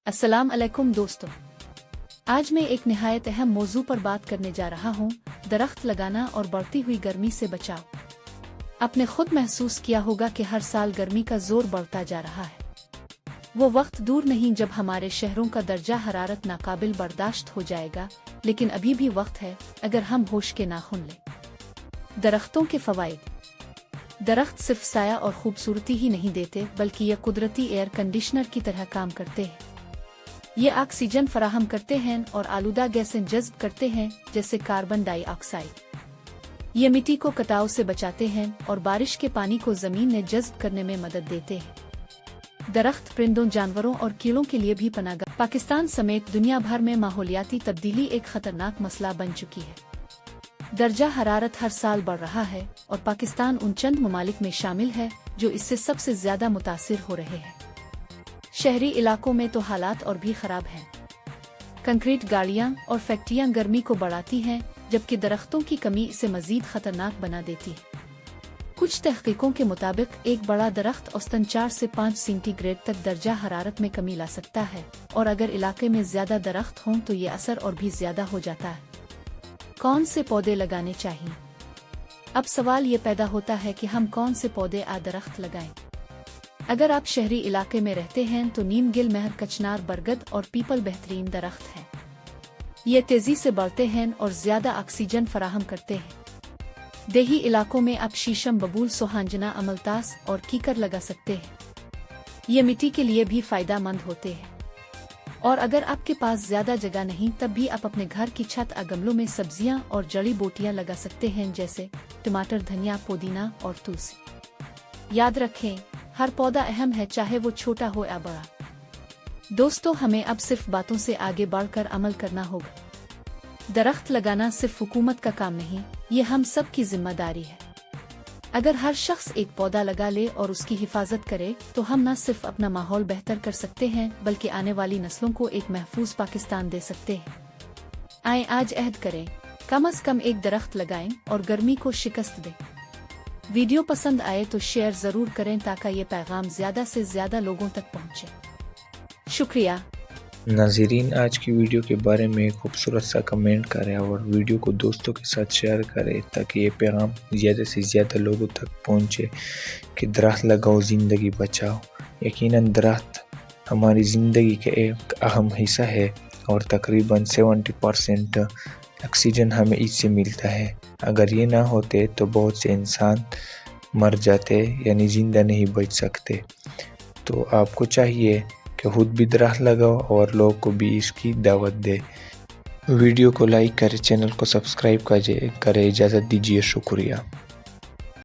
अस्सलाम अलैकुम दोस्तों, आज मैं एक निहायत अहम मौजू पर बात करने जा रहा हूँ। दरख्त लगाना और बढ़ती हुई गर्मी से बचाव। आपने खुद महसूस किया होगा कि हर साल गर्मी का जोर बढ़ता जा रहा है। वो वक्त दूर नहीं जब हमारे शहरों का दर्जा हरारत नाकाबिल बर्दाश्त हो जाएगा, लेकिन अभी भी वक्त है अगर हम होश के नाखून लें। दरख्तों के फवाइद। दरख्त सिर्फ साया और खूबसूरती ही नहीं देते, बल्कि ये कुदरती एयर कंडीशनर की तरह काम करते हैं। ये ऑक्सीजन फराहम करते हैं और आलूदा गैसें जज्ब करते हैं, जैसे कार्बन डाइऑक्साइड। ये मिट्टी को कटाव से बचाते हैं और बारिश के पानी को जमीन में जज्ब करने में मदद देते हैं। दरख्त परिंदों, जानवरों और कीड़ों के लिए भी पनाहगाह। पाकिस्तान समेत दुनिया भर में माहौलियाती तब्दीली एक खतरनाक मसला बन चुकी है। दर्जा हरारत हर साल बढ़ रहा है और पाकिस्तान उन चंद ममालिक में शामिल है जो इससे सबसे ज्यादा मुतासिर हो रहे हैं। शहरी इलाकों में तो हालात और भी खराब हैं। कंक्रीट गाड़ियां और फैक्ट्रियां गर्मी को बढ़ाती हैं, जबकि दरख्तों की कमी इसे मजीद खतरनाक बना देती है। कुछ तहकीकों के मुताबिक एक बड़ा दरख्त औसतन 4 से 5 सेंटीग्रेड तक दर्जा हरारत में कमी ला सकता है, और अगर इलाके में ज्यादा दरख्त हों तो ये असर और भी ज्यादा हो जाता है। कौन से पौधे लगाने चाहिए? अब सवाल ये पैदा होता है कि हम कौन से पौधे दरख्त लगाएं। अगर आप शहरी इलाके में रहते हैं तो नीम, गिल, महर, कचनार, बरगद और पीपल बेहतरीन दरख्त हैं। ये तेजी से बढ़ते हैं और ज्यादा ऑक्सीजन फराहम करते हैं। देही इलाकों में आप शीशम, बबूल, सोहांजना, अमलतास और कीकर लगा सकते हैं। ये मिट्टी के लिए भी फायदेमंद होते हैं। और अगर आपके पास ज्यादा जगह नहीं, तब भी आप अपने घर की छत या गमलों में सब्जियां और जड़ी बूटियां लगा सकते हैं, जैसे टमाटर, धनिया, पुदीना और तुलसी। याद रखें, हर पौधा अहम है, चाहे वो छोटा हो या बड़ा। दोस्तों, हमें अब सिर्फ बातों से आगे बढ़कर अमल करना होगा। दरख्त लगाना सिर्फ हुकूमत का काम नहीं, ये हम सब की जिम्मेदारी है। अगर हर शख्स एक पौधा लगा ले और उसकी हिफाजत करे, तो हम न सिर्फ अपना माहौल बेहतर कर सकते हैं, बल्कि आने वाली नस्लों को एक महफूज पाकिस्तान दे सकते हैं। आए आज अहद करें, कम से कम एक दरख्त लगाएं और गर्मी को शिकस्त दें। वीडियो पसंद आए तो शेयर जरूर करें ताकि ये पैगाम ज्यादा से ज्यादा लोगों तक पहुंचे। शुक्रिया। नाज़रीन, आज की वीडियो के बारे में खूबसूरत सा कमेंट करें और वीडियो को दोस्तों के साथ शेयर करें ताकि ये पैगाम ज़्यादा से ज़्यादा लोगों तक पहुंचे कि दरख्त लगाओ, ज़िंदगी बचाओ। यकीनन दरख्त हमारी ज़िंदगी का एक अहम हिस्सा है और तकरीबन 70% ऑक्सीजन हमें इससे मिलता है। अगर ये ना होते तो बहुत से इंसान मर जाते, यानी ज़िंदा नहीं बच सकते। तो आपको चाहिए कि खुद भी दरख्त लगाओ और लोग को भी इसकी दावत दे। वीडियो को लाइक करें, चैनल को सब्सक्राइब करें। इजाज़त दीजिए, शुक्रिया।